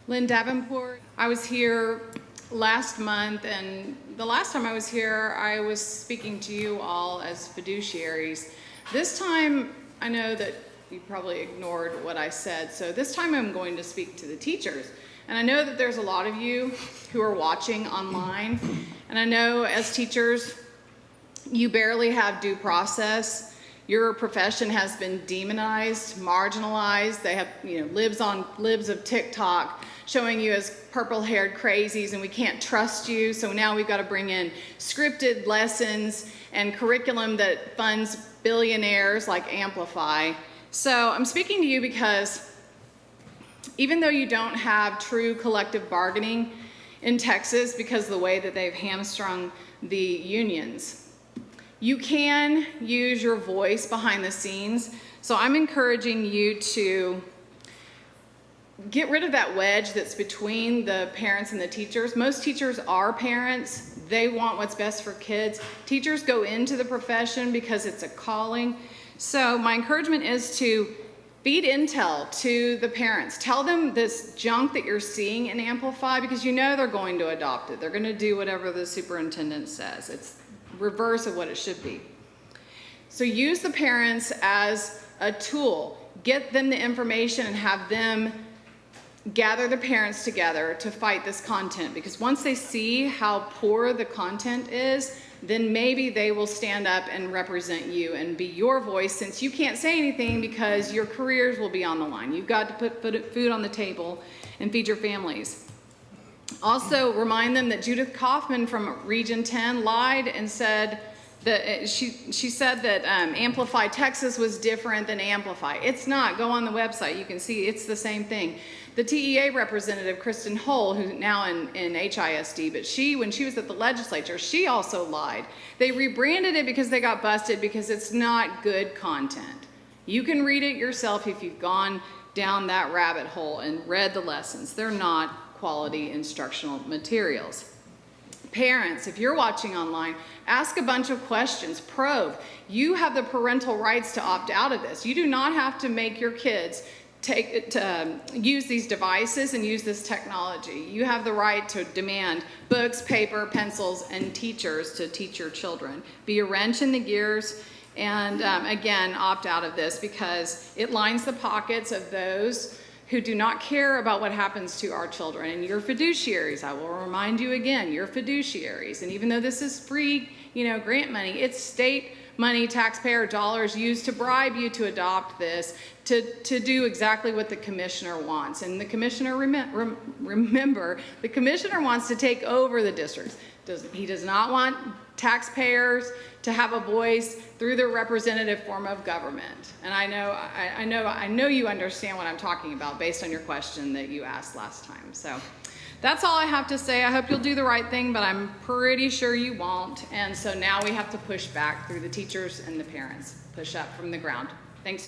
Lynn Davenport. I was here last month, and the last time I was here, I was speaking to you all as fiduciaries. This time, I know that you probably ignored what I said, so this time I'm going to speak to the teachers. And I know that there's a lot of you who are watching online, and I know as teachers, you barely have due process. Your profession has been demonized, marginalized. They have, libs of TikTok showing you as purple-haired crazies, and we can't trust you. So now we've got to bring in scripted lessons and curriculum that funds billionaires like Amplify. So I'm speaking to you because even though you don't have true collective bargaining in Texas because of the way that they've hamstrung the unions, you can use your voice behind the scenes. So I'm encouraging you to get rid of that wedge that's between the parents and the teachers. Most teachers are parents. They want what's best for kids. Teachers go into the profession because it's a calling. So my encouragement is to feed intel to the parents. Tell them this junk that you're seeing in Amplify, because you know they're going to adopt it. They're going to do whatever the superintendent says. It's reverse of what it should be. So use the parents as a tool. Get them the information and have them gather the parents together to fight this content, because once they see how poor the content is, then maybe they will stand up and represent you and be your voice, since you can't say anything because your careers will be on the line. You've got to put food on the table and feed your families. Also, remind them that Judith Kaufman from Region 10 lied and said that she said that Amplify Texas was different than Amplify. It's not. Go on the website. You can see it's the same thing. The TEA representative, Kristen Hull, who's now in HISD, but when she was at the legislature, she also lied. They rebranded it because they got busted because it's not good content. You can read it yourself if you've gone down that rabbit hole and read the lessons. They're not quality instructional materials. Parents, if you're watching online, ask a bunch of questions, probe. You have the parental rights to opt out of this. You do not have to make your kids use these devices and use this technology. You have the right to demand books, paper, pencils, and teachers to teach your children. Be a wrench in the gears, and again, opt out of this because it lines the pockets of those who do not care about what happens to our children. And you're fiduciaries. I will remind you again, you're fiduciaries. And even though this is free, grant money, it's state money, taxpayer dollars used to bribe you to adopt this, to do exactly what the commissioner wants. And the commissioner, remember, the commissioner wants to take over the districts. He does not want taxpayers to have a voice through the representative form of government. And I know you understand what I'm talking about based on your question that you asked last time. So that's all I have to say. I hope you'll do the right thing, but I'm pretty sure you won't. And so now we have to push back through the teachers and the parents. Push up from the ground. Thanks.